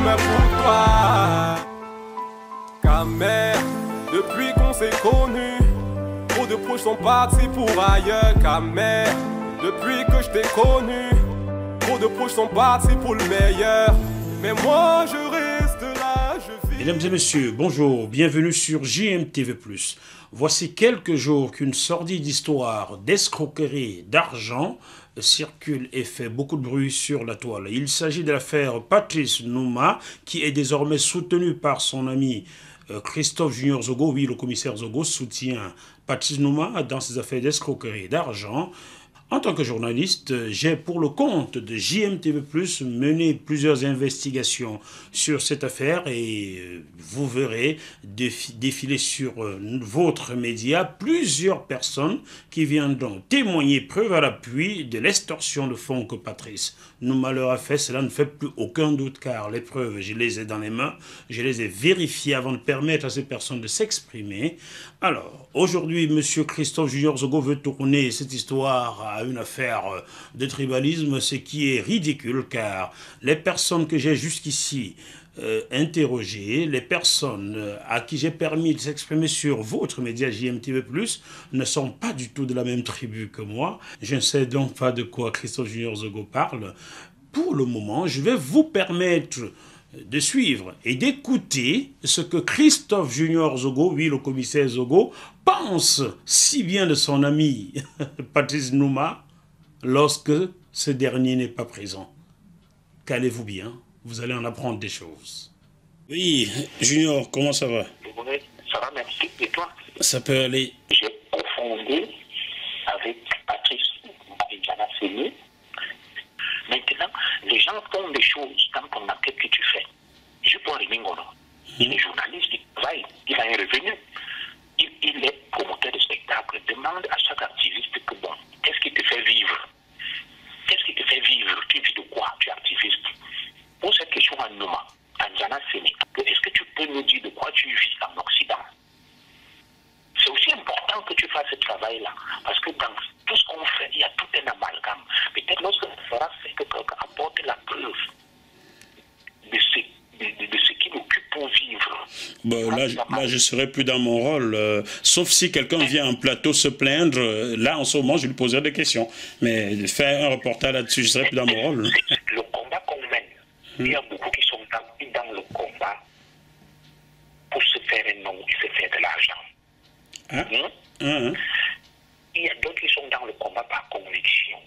meurs pour toi. Camère, depuis qu'on s'est connus, trop de proches sont partis pour ailleurs. Camère, depuis que je t'ai connu, trop de proches sont partis pour le meilleur. Mais moi je reste là, je vis. Mesdames et messieurs, bonjour, bienvenue sur JMTV+. Voici quelques jours qu'une sordide histoire d'escroquerie d'argent circule et fait beaucoup de bruit sur la toile. Il s'agit de l'affaire Patrice Nouma, qui est désormais soutenu par son ami Christophe Junior Zogo. Oui, le commissaire Zogo soutient Patrice Nouma dans ses affaires d'escroquerie d'argent. En tant que journaliste, j'ai pour le compte de JMTV+, mené plusieurs investigations sur cette affaire et vous verrez défiler sur votre média plusieurs personnes qui viendront témoigner preuve à l'appui de l'extorsion de fonds que Patrice Nouma leur a fait. Cela ne fait plus aucun doute car les preuves, je les ai dans les mains, je les ai vérifiées avant de permettre à ces personnes de s'exprimer. Alors, aujourd'hui, M. Christophe Junior Zogo veut tourner cette histoire à une affaire de tribalisme, ce qui est ridicule car les personnes que j'ai jusqu'ici interrogées, les personnes à qui j'ai permis de s'exprimer sur votre média JMTV+, ne sont pas du tout de la même tribu que moi. Je ne sais donc pas de quoi Christophe Junior Zogo parle. Pour le moment, je vais vous permettre de suivre et d'écouter ce que Christophe Junior Zogo, oui le commissaire Zogo, pense si bien de son ami Patrice Nouma lorsque ce dernier n'est pas présent. Calez-vous bien, vous allez en apprendre des choses. Oui, Junior, comment ça va? Ça va, merci. Et toi? Ça peut aller. J'ai confondé avec Patrice Abidjana Séné. Maintenant, les gens font des choses dans ton enquête que tu fais. Je prends Rimingono. Il est journaliste, il travaille, il a un revenu. Il est promoteur de spectacle. Demande à chaque activiste que bon, qu'est-ce qui te fait vivre? Qu'est-ce qui te fait vivre? Tu vis de quoi? Tu es activiste. Pose cette question à Nouma, à Ndiana Séné. Est-ce que tu peux nous dire de quoi tu vis en Occident? C'est aussi important que tu fasses ce travail-là. Parce que dans tout ce qu'on fait, il y a tout un amalgame. Peut-être lorsque ça fera, c'est que quelqu'un apporte la preuve de ce qui l'occupe pour vivre. Bon, là, je serai plus dans mon rôle. Sauf si quelqu'un vient en plateau se plaindre. Là, en ce moment, je lui poserai des questions. Mais faire un reportage là-dessus, je serai plus dans mon rôle. Le combat qu'on mène, il y a beaucoup qui sont dans le combat pour se faire un nom et se faire de l'argent. Il y a d'autres qui sont dans le combat par conviction.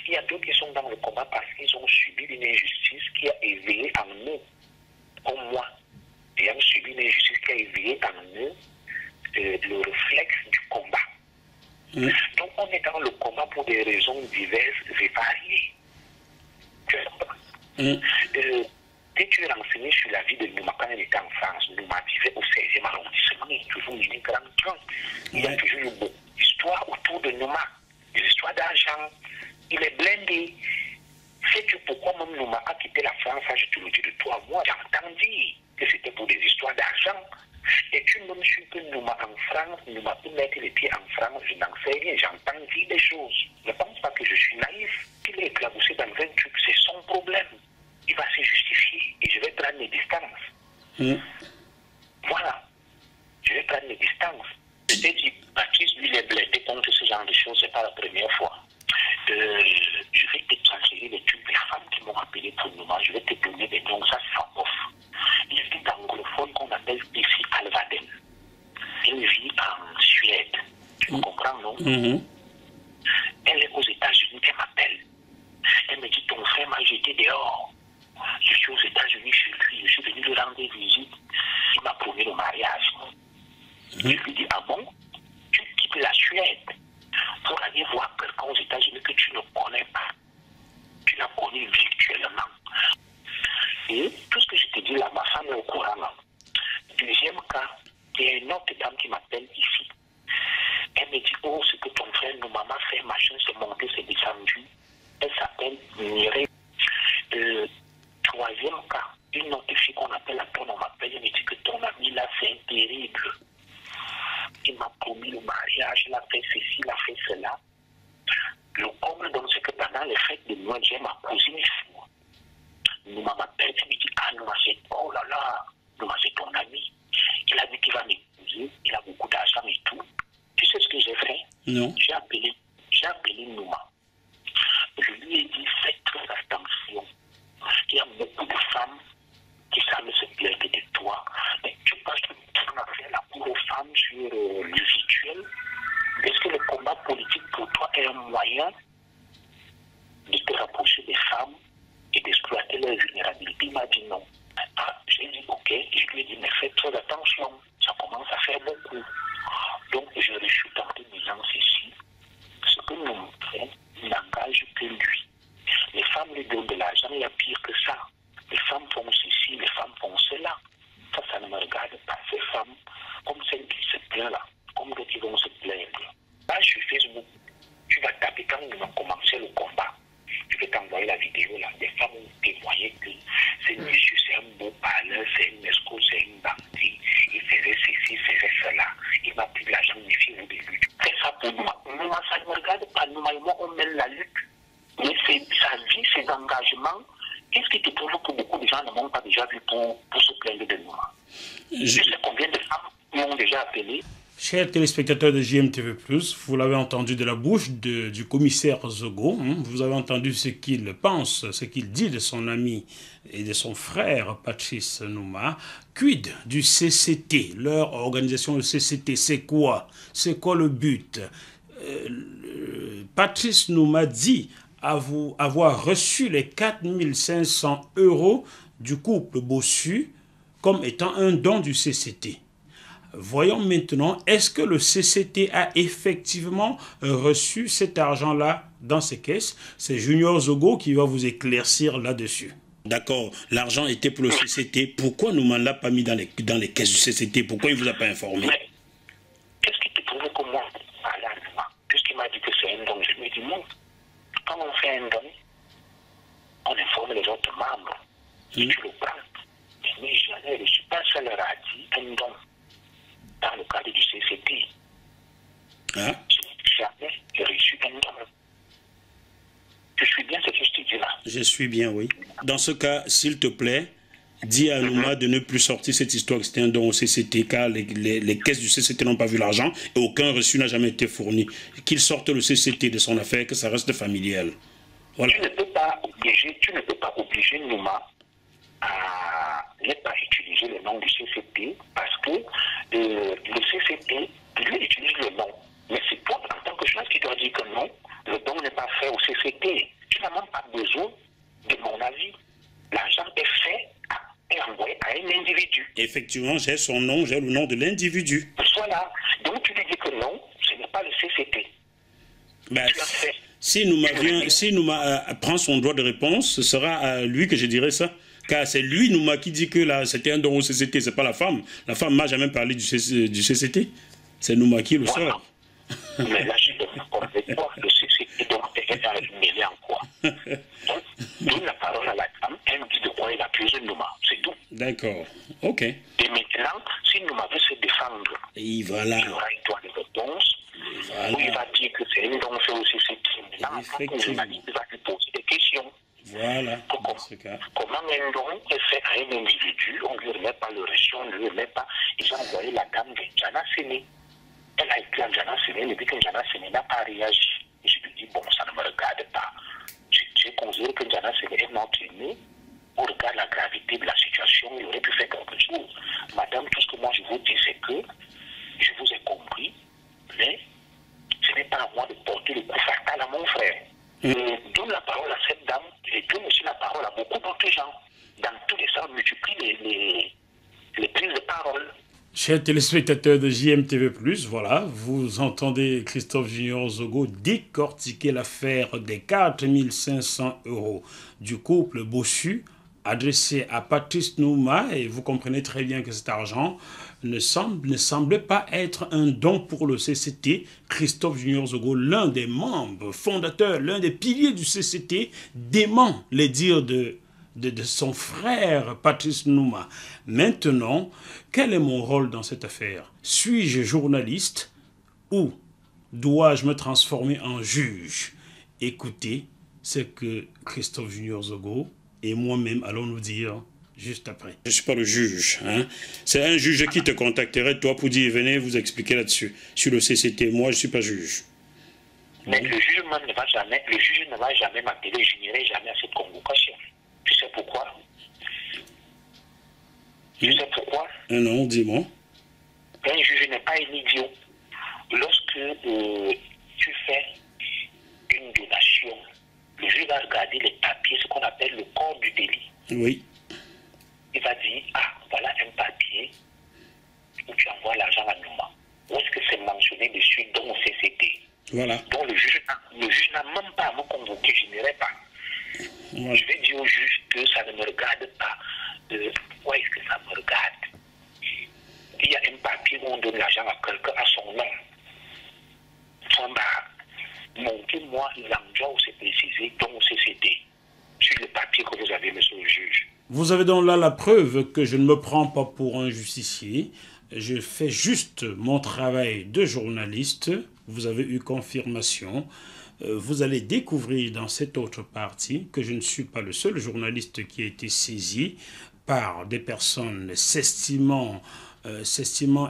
Il y a d'autres qui sont dans le combat parce qu'ils ont subi une injustice qui a éveillé en eux, comme moi, ayant subi une injustice qui a éveillé en eux le réflexe du combat. Donc on est dans le combat pour des raisons diverses et variées. Dès que tu es renseigné sur la vie de Nouma quand elle était en France, Nouma vivait au 16e arrondissement, il y a toujours une grande trompe. Il y a toujours une bonne histoire autour de Nouma, des histoires d'argent. Il est blindé. Sais-tu pourquoi même Nouma a quitté la France? Je te le dis de toi, moi, j'entends dire que c'était pour des histoires d'argent. Et tu même sûr que Nouma en France, Nouma peut mettre les pieds en France, je n'en sais rien, j'entends dire des choses. Ne pense pas que je suis naïf. S'il est éclaboussé dans un truc, c'est son problème. Il va se justifier et je vais prendre mes distances. Voilà. Je vais prendre mes distances. Je t'ai dit, Patrice, lui, il est blindé contre ce genre de choses, c'est pas la première fois. Je vais te transférer les tubes des femmes qui m'ont appelé pour le moment. Je vais te donner des noms, ça c'est en off. Il y a une anglophone qu'on appelle Tessie Alvaden. Elle vit en Suède. Tu me comprends, non? Elle est aux États-Unis, elle m'appelle. Elle me dit, ton frère m'a jeté dehors. Je suis aux États-Unis chez lui, je suis venu lui rendre visite. Il m'a promis le mariage. Je lui dis, ah bon? Tu quittes la Suède pour aller voir quelqu'un aux États-Unis que tu ne connais pas. Tu l'as connu virtuellement. Et tout ce que je te dis là, ma femme est au courant. Là. Deuxième cas, il y a une autre dame qui m'appelle ici. Elle me dit, oh, ce que ton frère, nos mamans fait, machin, c'est monté, c'est descendu. Elle s'appelle Mireille. Troisième cas, une autre fille qu'on appelle à ton, on m'appelle, elle me dit que ton ami là, c'est terrible. Il m'a promis le mariage, il a fait ceci, il a fait cela. Le comble, donc, c'est que pendant les fêtes de Noël, j'ai ma cousine ici. Nouma m'appelle, il me dit, ah, Nouma, c'est, oh là là, Nouma, c'est ton ami. Il a dit qu'il va m'épouser, il a beaucoup d'argent et tout. Tu sais ce que j'ai fait? Non. J'ai appelé Nouma. Je lui ai dit, fais très attention. Il y a beaucoup de femmes qui savent se plaindre de toi. Mais tu penses que tu vas faire la cour aux femmes sur le virtuel? Est-ce que le combat politique pour toi est un moyen de te rapprocher des femmes et d'exploiter leur vulnérabilité? Il m'a dit non. Ah, j'ai dit ok, je lui ai dit mais fais très attention, ça commence à faire beaucoup. Donc je rechute en te disant ceci, ce que nous faisons n'engage que lui. Les femmes lui donnent de l'argent, il y a pire que ça. Les femmes font ceci, les femmes font cela. Ça ne me regarde pas. Ces femmes, comme celles qui se plaignent là, comme d'autres qui vont se plaindre. Là, sur Facebook, tu vas taper quand ils vont commencer le combat. Je vais t'envoyer la vidéo là. Des femmes ont témoigné que c'est monsieur, c'est un beau parleur, c'est une escroc, c'est une bandit. Il faisait ceci, il faisait cela. Il m'a pris de l'argent, méfiez-vous de lui. C'est ça pour moi. Moi, ça ne me regarde pas. Nous, moi, on mène la lutte. Mais c'est sa vie, ses engagements. Qu'est-ce qui te prouve que beaucoup de gens ne m'ont pas déjà vu pour se plaindre de moi? Je sais combien de femmes m'ont déjà appelé. Chers téléspectateurs de JMTV+, vous l'avez entendu de la bouche du commissaire Zogo, vous avez entendu ce qu'il pense, ce qu'il dit de son ami et de son frère Patrice Nouma. Quid du CCT, leur organisation, le CCT, c'est quoi? C'est quoi le but? Patrice Nouma dit avoir reçu les 4500 € du couple Bossu comme étant un don du CCT. Voyons maintenant, est-ce que le CCT a effectivement reçu cet argent-là dans ses caisses? C'est Junior Zogo qui va vous éclaircir là-dessus. D'accord, l'argent était pour le CCT. Pourquoi Nouma ne l'a pas mis dans les caisses du CCT? Pourquoi il ne vous a pas informé? Mais qu'est-ce qui te prouve que moi, à Nouma, puisqu'il m'a dit que c'est un don, je lui ai dit non. Quand on fait un don, on informe les autres membres. Et tu le prends. Mais jamais, je ne suis pas seul à dire un don. Dans le cadre du CCT, hein? Je n'ai jamais reçu un don. Je suis bien ce que je te dis là. Je suis bien, oui. Dans ce cas, s'il te plaît, dis à Nouma de ne plus sortir cette histoire que c'était un don au CCT, car les caisses du CCT n'ont pas vu l'argent et aucun reçu n'a jamais été fourni. Qu'il sorte le CCT de son affaire, que ça reste familial. Voilà. Tu ne peux pas obliger Nouma à ne pas utiliser le nom du CCT parce que le CCT, lui, utilise le nom. Mais c'est toi, en tant que chose, qui doit dire que non, le don n'est pas fait au CCT. Tu n'as même pas besoin de mon avis. L'argent est fait et envoyé à un individu. Effectivement, j'ai son nom, j'ai le nom de l'individu. Voilà. Donc tu lui dis que non, ce n'est pas le CCT. Ben, si Nouma prend son droit de réponse, ce sera à lui que je dirai ça. Car c'est lui, Nouma, qui dit que là, c'était un don au CCT, c'est pas la femme. La femme m'a jamais parlé du CCT. C'est Nouma qui le sort. Mais là, je suis d'accord avec toi. Le CCT, donc, est mêlé en quoi? Donc, donne la parole à la femme, elle me dit de quoi il accuse Nouma. C'est tout. D'accord. Ok. Et maintenant, si Nouma veut se défendre, et voilà. Il aura une droit de réponse. Voilà. Où il va dire que c'est un don fait au CCT. Maintenant, il va lui poser des questions. Voilà, dans ce cas. Comment un don est fait à un individu, on ne lui remet pas le reçu, on ne lui remet pas. Ils ont envoyé la dame de Jana Séné. Elle a écrit à Jana Séné, elle dit que Jana Séné n'a pas réagi. Et je lui dis, bon, ça ne me regarde pas. J'ai considéré que Jana Séné est notre aimée. Au regard de la gravité de la situation, il aurait pu faire quelque chose. Madame, tout ce que moi je vous dis, c'est que je vous ai compris, mais ce n'est pas à moi de porter le coup fatal à mon frère. Donne la parole à cette dame et donne aussi la parole à beaucoup d'autres gens. Dans tous les sens, multiplie les prises de parole. Chers téléspectateurs de JMTV+, voilà, vous entendez Christophe Junior Zogo décortiquer l'affaire des 4500 € du couple Bossu adressé à Patrice Nouma, et vous comprenez très bien que cet argent ne semblait pas être un don pour le CCT. Christophe Junior Zogo, l'un des membres fondateurs, l'un des piliers du CCT, dément les dires de son frère Patrice Nouma. Maintenant, quel est mon rôle dans cette affaire? Suis-je journaliste ou dois-je me transformer en juge? Écoutez ce que Christophe Junior Zogo et moi-même allons nous dire juste après. Je ne suis pas le juge. Hein? C'est un juge qui te contacterait, toi, pour dire, venez vous expliquer là-dessus. Sur le CCT, moi, je ne suis pas juge. Mais le juge ne va jamais m'appeler, je n'irai jamais à cette convocation. Tu sais pourquoi? Tu sais pourquoi? Non, dis-moi. Un juge n'est pas un idiot. Lorsque tu fais une donation, le juge va regarder les papiers, ce qu'on appelle le corps du délit. Oui. Il va dire, ah, voilà un papier où tu envoies l'argent à Nouma. Où est-ce que c'est mentionné dessus dans le CCT? Voilà. Donc le juge n'a même pas à me convoquer, je n'irai pas. Voilà. Je vais dire au juge que ça ne me regarde pas. Pourquoi est-ce que ça me regarde? Il y a un papier où on donne l'argent à quelqu'un à son nom. Montrez-moi l'endroit où c'est précisé dans le CCT, sur le papier que vous avez, monsieur le juge. Vous avez donc là la preuve que je ne me prends pas pour un justicier. Je fais juste mon travail de journaliste. Vous avez eu confirmation. Vous allez découvrir dans cette autre partie que je ne suis pas le seul journaliste qui a été saisi par des personnes s'estimant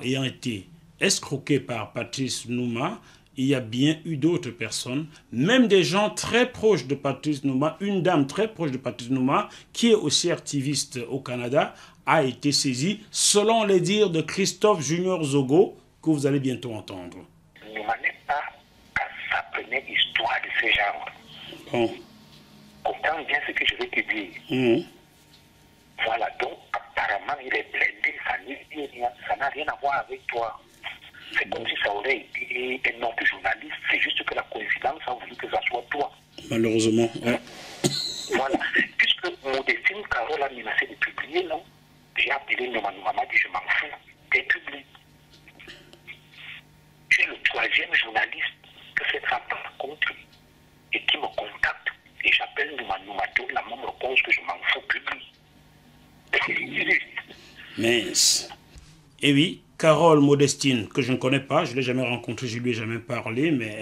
ayant été escroquées par Patrice Nouma. Il y a bien eu d'autres personnes, même des gens très proches de Patrice Nouma, une dame très proche de Patrice Nouma, qui est aussi activiste au Canada, a été saisie, selon les dires de Christophe Junior Zogo, que vous allez bientôt entendre. Nouma n'est pas à sa première histoire de ce genre. Bon. Comprends bien ce que je vais te dire. Voilà, donc apparemment il est blindé, ça n'a rien à voir avec toi. C'est comme si ça aurait été un autre journaliste. C'est juste que la coïncidence a voulu que ça soit toi. Malheureusement, ouais. Voilà. Puisque Modestine Carole a menacé de publier, non? J'ai appelé Nouma m'a dit je m'en fous. T'es publié. Tu es le troisième journaliste que cette femme rencontre et qui me contacte. Et j'appelle Nouma donne la même réponse que je m'en fous, publie. Mince. Et oui. Carole Modestine, que je ne connais pas, je ne l'ai jamais rencontrée, je ne lui ai jamais parlé, mais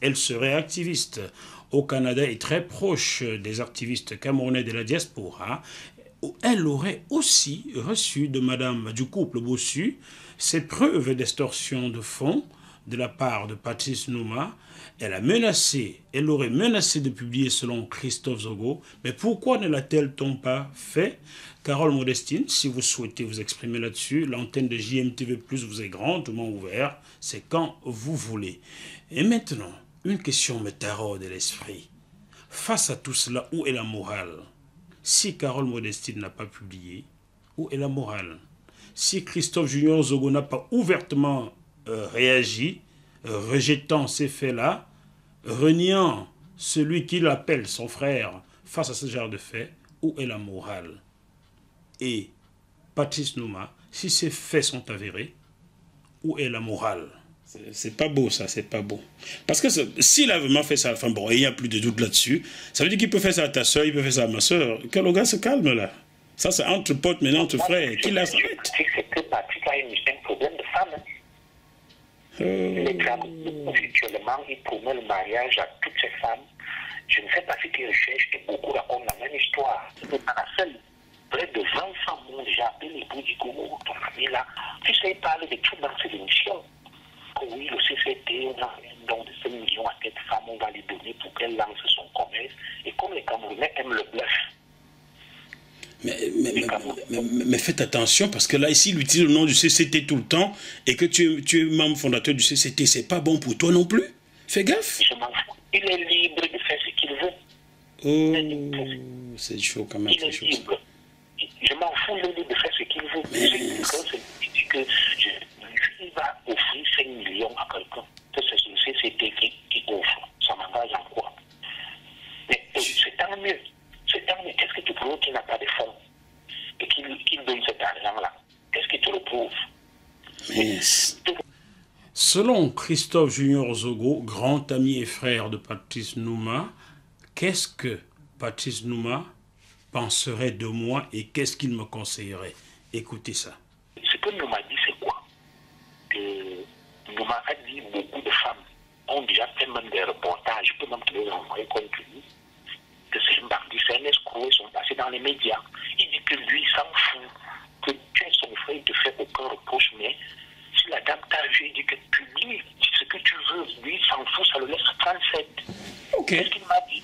elle serait activiste au Canada et très proche des activistes camerounais de la diaspora. Elle aurait aussi reçu de Madame du couple Bossu ces preuves d'extorsion de fonds de la part de Patrice Nouma. Elle aurait menacé de publier selon Christophe Zogo, mais pourquoi ne l'a-t-elle pas fait? Carole Modestine, si vous souhaitez vous exprimer là-dessus, l'antenne de JMTV+, vous est grandement ouverte, c'est quand vous voulez. Et maintenant, une question me taraude de l'esprit. Face à tout cela, où est la morale? Si Carole Modestine n'a pas publié, où est la morale? Si Christophe Junior Zogo n'a pas ouvertement réagi, rejetant ces faits-là, reniant celui qu'il appelle son frère face à ce genre de faits, où est la morale? Et Patrice Nouma, si ces faits sont avérés, où est la morale? C'est pas beau ça, c'est pas beau. Parce que s'il a vraiment fait ça, enfin bon, il n'y a plus de doute là-dessus, ça veut dire qu'il peut faire ça à ta soeur, il peut faire ça à ma soeur. Que le gars se calme là. Ça c'est entre potes, maintenant entre frères, qu'il la s'arrête. C'est que Patrice a un problème de femme. Virtuellement, il promet le mariage à toutes ces femmes. Je ne sais pas ce qu'il recherche et beaucoup racontent la même histoire. C'est pas la seule. Près de 20 femmes m'ont déjà appelé les bouts du Congo, ton ami là. Tu sais, il parle de tout dans cette émission. Oui, le CCT, on a un don de 5 millions à cette femme, on va lui donner pour qu'elle lance son commerce. Et comme les Camerounais aiment le bluff. Mais faites attention, parce que là, ici, il utilise le nom du CCT tout le temps, et que tu es membre fondateur du CCT, c'est pas bon pour toi non plus. Fais gaffe. Je m'en fous. Il est libre de faire ce qu'il veut. Oh, c'est chaud quand même. Il est libre. Je m'en fous, il est libre de faire ce qu'il veut. Il va offrir 5 millions à quelqu'un. C'est le CCT qui offre. Ça m'engage en quoi? Mais c'est tant mieux. C'est tant mieux. Qu'est-ce que tu prouves qu'il n'a pas de fonds et qu'il donne cet argent-là? Qu'est-ce que tu le prouves? Yes. Selon Christophe Junior Zogo, grand ami et frère de Patrice Nouma, qu'est-ce que Patrice Nouma penserait de moi et qu'est-ce qu'il me conseillerait? Écoutez ça. Ce que Nouma dit, c'est quoi? Nouma a dit beaucoup de femmes ont déjà fait même des reportages, je peux même te les envoyer compte tenu, que c'est un bandit, c'est un escroc, ils sont passés dans dans les médias. Il dit que lui, il s'en fout, que tu es son frère, il ne te fait aucun reproche, mais si la dame t'a vu, il dit que publie ce que tu veux, lui, il s'en fout, ça le laisse 37. Ok. C'est ce qu'il m'a dit.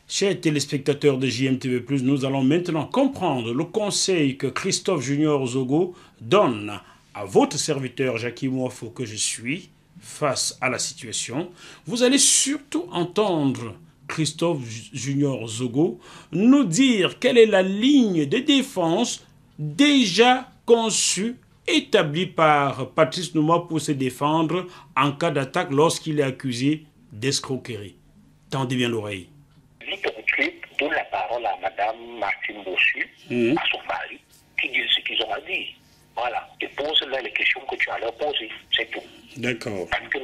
Chers téléspectateurs de JMTV+, nous allons maintenant comprendre le conseil que Christophe Junior Zogo donne à votre serviteur Jackie Moafo que je suis face à la situation. Vous allez surtout entendre Christophe Junior Zogo nous dire quelle est la ligne de défense déjà conçue, établie par Patrice Nouma pour se défendre en cas d'attaque lorsqu'il est accusé d'escroquerie. Tendez bien l'oreille. Donne la parole à Madame Martine Bossu, à son mari, qui disent ce qu'ils ont à dire. Voilà. Et pose-leur les questions que tu as à leur poser. C'est tout. D'accord. Parce que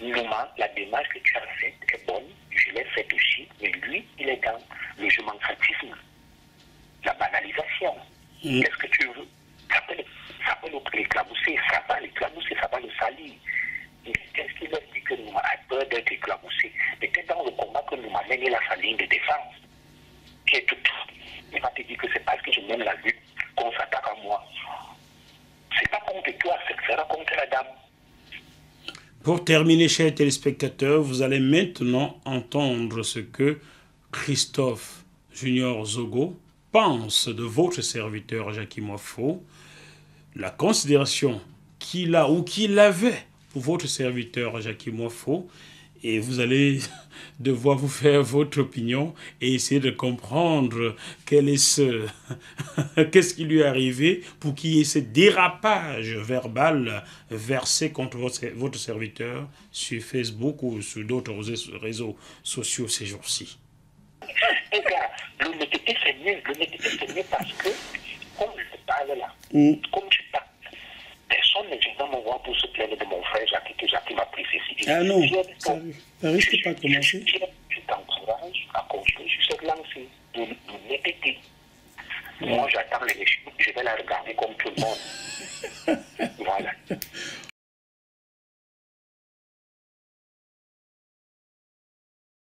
Nouma, la démarche que tu as faite est bonne. Je l'ai faite aussi. Mais lui, il est dans le je m'en satisfie. La banalisation. Qu'est-ce que tu veux? Ça peut l'éclabousser. Ça va l'éclabousser. Ça va le salir. Qu'est-ce qu'il a dit que Nouma a peur d'être éclaboussé? Peut-être dans le combat que Nouma mène, il a sa ligne de défense. Qui est tout. Il va te dire que c'est parce que je mène la lutte qu'on s'attaque à moi. C'est pas contre toi, c'est contre la dame. Pour terminer, chers téléspectateurs, vous allez maintenant entendre ce que Christophe Junior Zogo pense de votre serviteur Jackie Moafo, la considération qu'il a ou qu'il avait pour votre serviteur Jackie Moafo, et vous allez devoir vous faire votre opinion et essayer de comprendre quel est qu'est-ce qui lui est arrivé pour qu'il y ait ce dérapage verbal versé contre votre serviteur sur Facebook ou sur d'autres réseaux sociaux ces jours-ci. Et gars, l'honnêteté c'est mieux. L'honnêteté c'est mieux parce que, comme je te parle là, comme tu parles, personne ne vient me voir pour se plaindre de mon frère Jacques, que Jacques m'a pris ceci. Ah non, ça risque pas de commencer. Je t'encourage à continuer sur cette lancée de l'honnêteté. Moi, j'attends l'élection, je vais la regarder comme tout le monde.